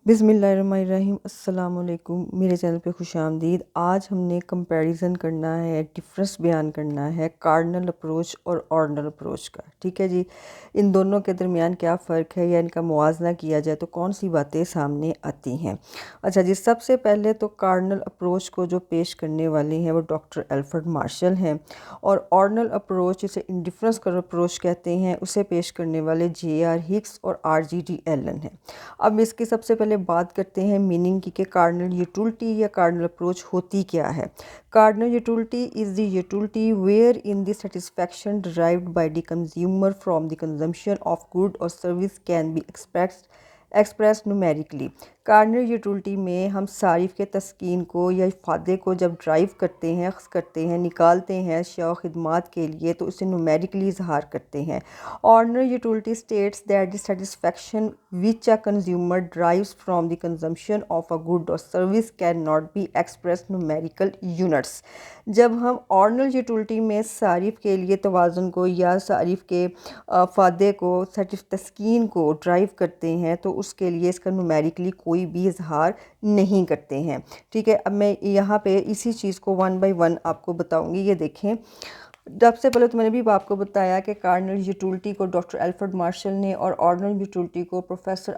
بسم اللہ الرحمن الرحیم۔ السلام علیکم، میرے چینل پہ خوش آمدید۔ آج ہم نے کمپیریزن کرنا ہے، ڈفرنس بیان کرنا ہے کارڈنل اپروچ اور آرڈنل اپروچ کا، ٹھیک ہے جی۔ ان دونوں کے درمیان کیا فرق ہے یا ان کا موازنہ کیا جائے تو کون سی باتیں سامنے آتی ہیں۔ اچھا جی، سب سے پہلے تو کارڈنل اپروچ کو جو پیش کرنے والے ہیں وہ ڈاکٹر ایلفرڈ مارشل ہیں، اور آرڈنل اپروچ جسے انڈفرنس کرو اپروچ کہتے ہیں اسے پیش کرنے والے JR ہکس اور RGD ایلن ہیں۔ اب اس کی سب سے پہلے بات کرتے ہیں میننگ کی کہ کارڈنل یوٹیلٹی یا کارڈنل اپروچ ہوتی کیا ہے۔ Cardinal utility is the utility where in the satisfaction derived by the consumer from the consumption of good اور service can be express numerically. Cardinal utility میں ہم صارف کے تسکین کو یا افادے کو جب ڈرائیو کرتے ہیں نکالتے ہیں اشیاء و خدمات کے لیے تو اسے نومیریکلی اظہار کرتے ہیں۔ Ordinal utility states that the satisfaction which a consumer derives from the consumption of a good or service cannot be expressed numerical units۔ جب ہم آرڈنل یوٹیلٹی میں صارف کے لیے توازن کو یا صارف کے فائدے کو تسکین کو ڈرائیو کرتے ہیں تو اس کے لیے اس کا نومیریکلی کوئی بھی اظہار نہیں کرتے ہیں، ٹھیک ہے۔ اب میں یہاں پہ اسی چیز کو ون بائی ون آپ کو بتاؤں گی۔ یہ دیکھیں، سب سے پہلے تو میں نے بھی آپ کو بتایا کہ کارڈنل یوٹیلٹی کو ڈاکٹر ایلفرڈ مارشل نے اور آرڈنل یوٹیلٹی کو پروفیسر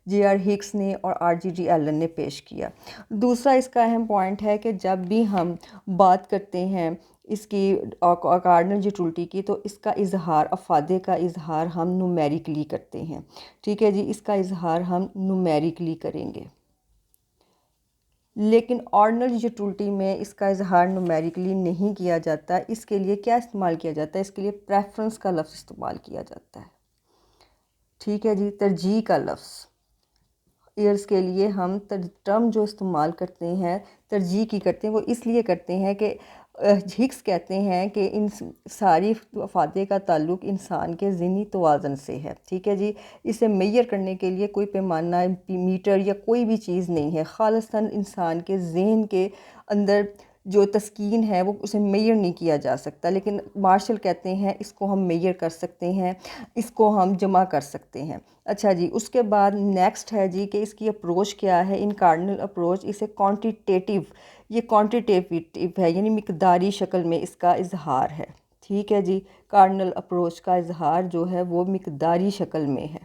JR ہکس نے اور RGD ایلن نے پیش کیا۔ دوسرا اس کا اہم پوائنٹ ہے کہ جب بھی ہم بات کرتے ہیں اس کی کارڈنل یوٹیلٹی کی تو اس کا اظہار، افادے کا اظہار ہم نومیریکلی کرتے ہیں، ٹھیک ہے جی۔ اس کا اظہار ہم نومیریکلی کریں گے، لیکن آرڈنل یوٹیلٹی میں اس کا اظہار نومیریکلی نہیں کیا جاتا۔ اس کے لیے کیا استعمال کیا جاتا ہے؟ اس کے لیے پریفرنس کا لفظ استعمال کیا جاتا ہے، ٹھیک ہے جی، ترجیح کا لفظ۔ ایئرس کے لیے ہم ٹرم جو استعمال کرتے ہیں ترجیح کی کرتے ہیں، وہ اس لیے کرتے ہیں کہ ہکس کہتے ہیں کہ ان صارف افادے کا تعلق انسان کے ذہنی توازن سے ہے، ٹھیک ہے جی۔ اسے میئر کرنے کے لیے کوئی پیمانہ، میٹر یا کوئی بھی چیز نہیں ہے، خالصاً انسان کے ذہن کے اندر جو تسکین ہے وہ اسے میئر نہیں کیا جا سکتا، لیکن مارشل کہتے ہیں اس کو ہم میئر کر سکتے ہیں، اس کو ہم جمع کر سکتے ہیں۔ اچھا جی، اس کے بعد نیکسٹ ہے جی کہ اس کی اپروچ کیا ہے۔ ان کارڈنل اپروچ اسے کوانٹیٹیو، یہ کوانٹیٹیو ہے یعنی مقداری شکل میں اس کا اظہار ہے، ٹھیک ہے جی۔ کارڈنل اپروچ کا اظہار جو ہے وہ مقداری شکل میں ہے،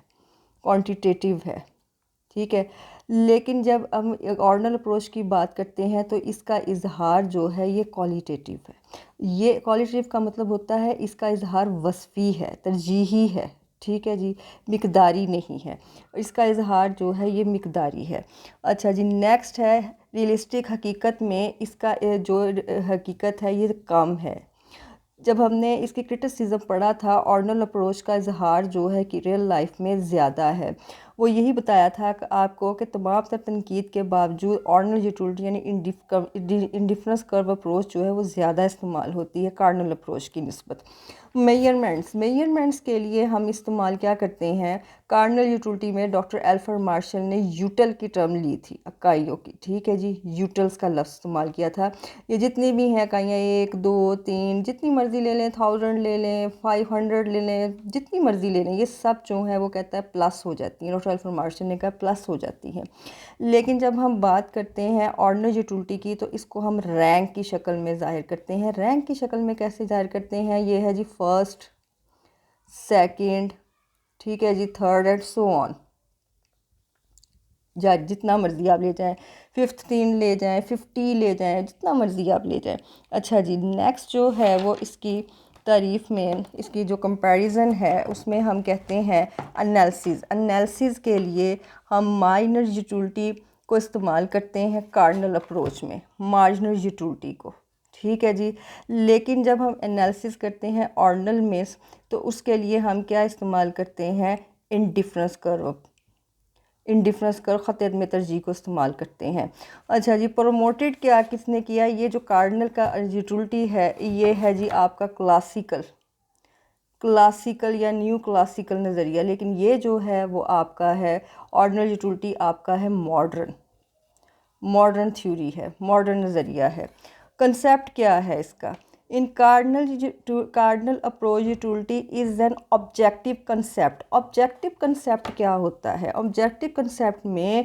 کوانٹیٹیو ہے، ٹھیک ہے۔ لیکن جب ہم آرڈنل اپروچ کی بات کرتے ہیں تو اس کا اظہار جو ہے یہ کوالٹیٹیو ہے۔ یہ کوالٹیٹیو کا مطلب ہوتا ہے اس کا اظہار وصفی ہے، ترجیحی ہے، ٹھیک ہے جی، مقداری نہیں ہے۔ اس کا اظہار جو ہے یہ مقداری ہے۔ اچھا جی، نیکسٹ ہے ریئلسٹک۔ حقیقت میں اس کا جو حقیقت ہے یہ کم ہے۔ جب ہم نے اس کی کرٹیسزم پڑھا تھا، آرڈنل اپروچ کا اظہار جو ہے کہ ریئل لائف میں زیادہ ہے۔ وہ یہی بتایا تھا کہ آپ کو کہ تمام تر تنقید کے باوجود آرڈنل یوٹیلٹی یعنی انڈفرنس کرو اپروچ جو ہے وہ زیادہ استعمال ہوتی ہے کارڈنل اپروچ کی نسبت۔ میئرمنٹس کے لیے ہم استعمال کیا کرتے ہیں؟ کارڈنل یوٹیلٹی میں ڈاکٹر ایلفرڈ مارشل نے یوٹل کی ٹرم لی تھی، اکائیوں کی، ٹھیک ہے جی، یوٹلز کا لفظ استعمال کیا تھا۔ یہ جتنی بھی ہیں اکائیاں، 1 2 3 جتنی مرضی لے لیں، 1000 لے لیں، 500 لے لیں، جتنی مرضی لے لیں، یہ سب جو ہیں وہ کہتا ہے پلس ہو جاتی ہیں۔ ڈاکٹر ایلفرڈ مارشل نے کہا پلس ہو جاتی ہیں۔ لیکن جب ہم بات کرتے ہیں آرڈنل یوٹیلٹی کی تو اس کو ہم رینک کی شکل میں ظاہر کرتے ہیں۔ رینک کی شکل میں کیسے ظاہر کرتے ہیں؟ یہ ہے جی فرسٹ، سیکنڈ، ٹھیک ہے جی، تھرڈ اینڈ سو آن، جتنا مرضی آپ لے جائیں، 15 لے جائیں، 50 لے جائیں، جتنا مرضی آپ لے جائیں۔ اچھا جی، نیکسٹ جو ہے وہ اس کی تعریف میں، اس کی جو کمپیریزن ہے اس میں ہم کہتے ہیں انالیسز کے لیے ہم مائنر یوٹیلٹی کو استعمال کرتے ہیں کارڈنل اپروچ میں، مارجنل یوٹیلٹی کو، ٹھیک ہے جی۔ لیکن جب ہم انالیسز کرتے ہیں آرڈنل میں تو اس کے لیے ہم کیا استعمال کرتے ہیں؟ انڈفرنس کرو، خط عدم ترجیح کو استعمال کرتے ہیں۔ اچھا جی، پروموٹڈ کیا کس نے کیا؟ یہ جو کارڈنل کا یوٹیلٹی ہے یہ ہے جی آپ کا کلاسیکل یا نیو کلاسیکل نظریہ، لیکن یہ جو ہے وہ آپ کا ہے آرڈنل یوٹیلٹی، آپ کا ہے ماڈرن تھیوری ہے، ماڈرن نظریہ ہے۔ کنسیپٹ کیا ہے اس کا؟ In cardinal approach utility is an objective concept. Objective concept کیا ہوتا ہے؟ آبجیکٹیو کنسیپٹ میں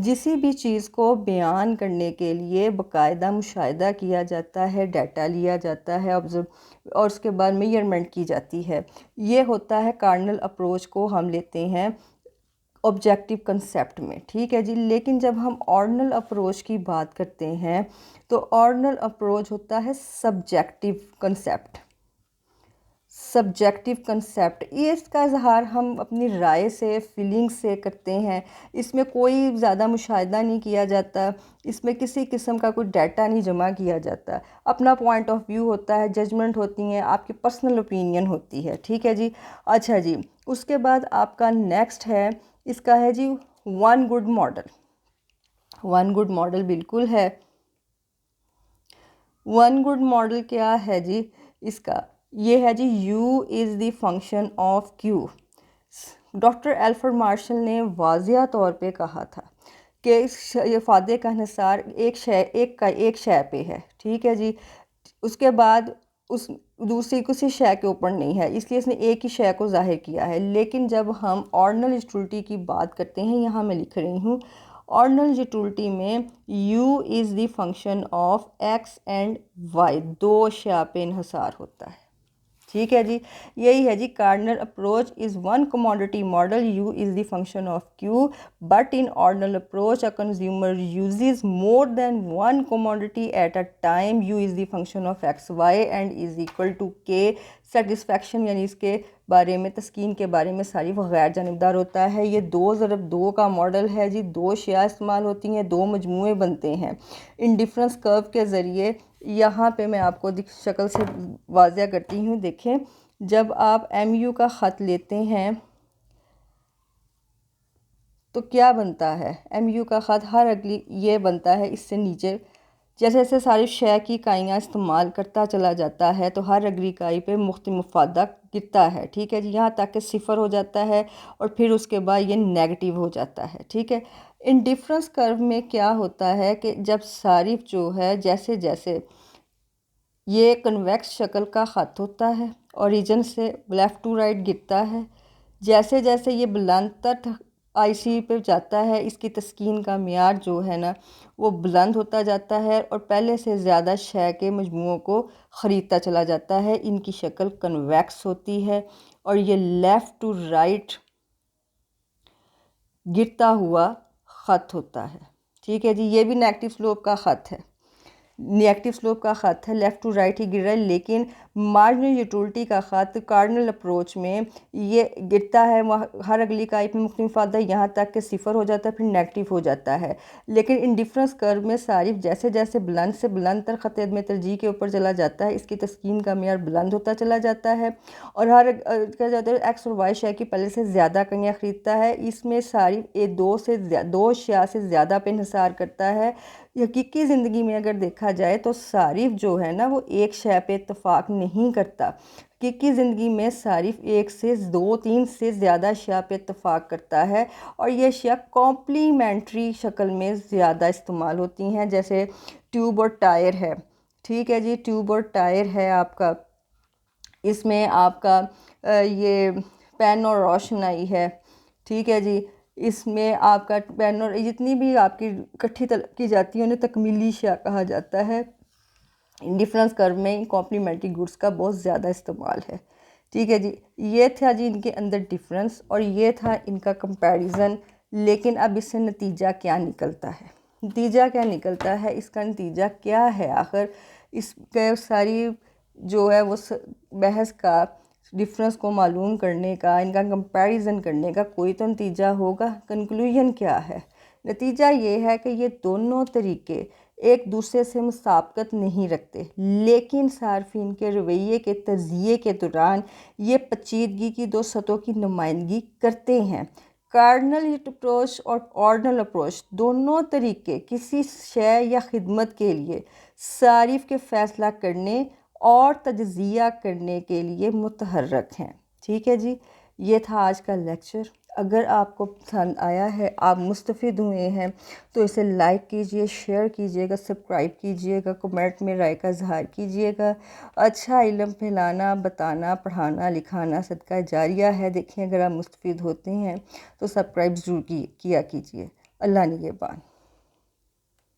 کسی بھی چیز کو بیان کرنے کے لیے باقاعدہ مشاہدہ کیا جاتا ہے، ڈیٹا لیا جاتا ہے اور اس کے بعد میئرمنٹ کی جاتی ہے. یہ ہوتا ہے کارڈنل اپروچ کو ہم لیتے ہیں آبجیکٹیو کنسیپٹ میں. ٹھیک ہے جی. لیکن جب ہم آرڈنل اپروچ کی بات کرتے ہیں تو آرڈنل اپروچ ہوتا ہے سبجیکٹیو کنسیپٹ. سبجیکٹیو کنسیپٹ یہ اس کا اظہار ہم اپنی رائے سے، فیلنگ سے کرتے ہیں. اس میں کوئی زیادہ مشاہدہ نہیں کیا جاتا، اس میں کسی قسم کا کوئی ڈیٹا نہیں جمع کیا جاتا. اپنا پوائنٹ آف ویو ہوتا ہے، ججمنٹ ہوتی ہیں، آپ کی پرسنل اوپینین ہوتی ہے. ٹھیک ہے جی. اچھا جی. اس کے بعد آپ کا نیکسٹ ہے، اس کا ہے جی one good model. One good model بالکل ہے. ون گڈ ماڈل کیا ہے جی؟ اس کا یہ ہے جی U is the function of Q. Doctor Alfred Marshall نے واضح طور پہ کہا تھا کہ یہ افادے کا انحصار ایک شے پہ ہے. ٹھیک ہے جی. اس کے بعد اس دوسری کسی شے کے اوپر نہیں ہے، اس لیے اس نے ایک ہی شے کو ظاہر کیا ہے. لیکن جب ہم آرڈنل یوٹیلٹی کی بات کرتے ہیں، یہاں میں لکھ رہی ہوں آرڈنل یوٹیلٹی میں U is the function of X and Y, دو شے پہ انحصار ہوتا ہے. ٹھیک ہے جی. یہی ہے جی cardinal approach is one commodity model, U is the function of Q, but in ordinal approach a consumer uses more than one commodity at a time. U is the function of X Y and is equal to K. Satisfaction یعنی اس کے بارے میں، تسکین کے بارے میں ساری وہ غیر جانبدار ہوتا ہے. یہ 2 کا ماڈل ہے جی. 2 اشیاء استعمال ہوتی ہیں، 2 مجموعے بنتے ہیں. انڈیفرنس کرو کے ذریعے یہاں پہ میں آپ کو شکل سے واضح کرتی ہوں. دیکھیں جب آپ ایم یو کا خط لیتے ہیں تو کیا بنتا ہے؟ ایم یو کا خط ہر اگلی یہ بنتا ہے، اس سے نیچے جیسے جیسے ساری شے کی اکائیاں استعمال کرتا چلا جاتا ہے تو ہر اگلی اکائی پہ مختلف مفادہ گرتا ہے. ٹھیک ہے جی. یہاں تک کہ 0 ہو جاتا ہے اور پھر اس کے بعد یہ نیگیٹیو ہو جاتا ہے. ٹھیک ہے. انڈیفرنس کرو میں کیا ہوتا ہے کہ جب صارف جو ہے جیسے جیسے یہ کنویکس شکل کا خط ہوتا ہے، اوریجن سے لیفٹ ٹو رائٹ گرتا ہے، جیسے جیسے یہ بلند تر آئی سی پہ جاتا ہے اس کی تسکین کا معیار جو ہے نا وہ بلند ہوتا جاتا ہے اور پہلے سے زیادہ شے کے مجموعوں کو خریدتا چلا جاتا ہے. ان کی شکل کنویکس ہوتی ہے اور یہ لیفٹ ٹو رائٹ گرتا ہوا خط ہوتا ہے. ٹھیک ہے جی. یہ بھی نیگیٹو سلوپ کا خط ہے، نیگیٹو سلوپ کا خط ہے، لیفٹ ٹو رائٹ ہی گر رہا ہے. لیکن مارجنل یوٹیلٹی کا خط کارڈنل اپروچ میں یہ گرتا ہے ہر اگلی اکائی پہ مختلف مفادہ، یہاں تک کہ 0 ہو جاتا ہے پھر نیگیٹو ہو جاتا ہے. لیکن انڈیفرنس کرو میں صارف جیسے جیسے بلند سے بلند تر خط عدم ترجیح کے اوپر چلا جاتا ہے، اس کی تسکین کا معیار بلند ہوتا چلا جاتا ہے اور ہر کہا جاتا ہے ایکس اور وائی شے کی پہلے سے زیادہ اکائیاں خریدتا ہے. اس میں صارف 2 اشیاء سے زیادہ پہ انحصار کرتا ہے. حقیقی زندگی میں اگر دیکھا جائے تو صارف جو ہے نا وہ ایک شے پہ اتفاق نہیں کرتا. حقیقی زندگی میں صارف 1 سے 2 3 سے زیادہ اشیاء پہ اتفاق کرتا ہے اور یہ اشیاء کمپلیمنٹری شکل میں زیادہ استعمال ہوتی ہیں، جیسے ٹیوب اور ٹائر ہے. ٹھیک ہے جی. ٹیوب اور ٹائر ہے آپ کا، اس میں آپ کا یہ پین اور روشنائی ہے. ٹھیک ہے جی. اس میں آپ کا پین اور جتنی بھی آپ کی اکٹھی کی جاتی ہے انہیں تکمیلی اشیاء کہا جاتا ہے. انڈیفرنس کرو میں کمپلیمنٹری گڈس کا بہت زیادہ استعمال ہے. ٹھیک ہے جی. یہ تھا جی ان کے اندر ڈیفرنس اور یہ تھا ان کا کمپیریزن. لیکن اب اس سے نتیجہ کیا نکلتا ہے؟ نتیجہ کیا نکلتا ہے؟ اس کا نتیجہ کیا ہے آخر؟ اس کے ساری جو ہے وہ بحث کا ڈفرنس کو معلوم کرنے کا، ان کا کمپیریزن کرنے کا کوئی تو نتیجہ ہوگا. کنکلوژن کیا ہے؟ نتیجہ یہ ہے کہ یہ دونوں طریقے ایک دوسرے سے مسابقت نہیں رکھتے، لیکن صارفین کے رویے کے تجزیے کے دوران یہ پیچیدگی کی 2 سطحوں کی نمائندگی کرتے ہیں. کارڈنل اپروچ اور آرڈنل اپروچ دونوں طریقے کسی شے یا خدمت کے لیے صارف کے فیصلہ کرنے اور تجزیہ کرنے کے لیے متحرک ہیں. ٹھیک ہے جی. یہ تھا آج کا لیکچر. اگر آپ کو پسند آیا ہے، آپ مستفید ہوئے ہیں، تو اسے لائک کیجئے، شیئر کیجئے گا، سبسکرائب کیجئے گا، کمنٹ میں رائے کا اظہار کیجئے گا۔ اچھا علم پھیلانا، بتانا، پڑھانا، لکھانا صدقہ جاریہ ہے۔ دیکھیں اگر آپ مستفید ہوتے ہیں تو سبسکرائب ضرور کیا کیجئے۔ اللہ نگہبان۔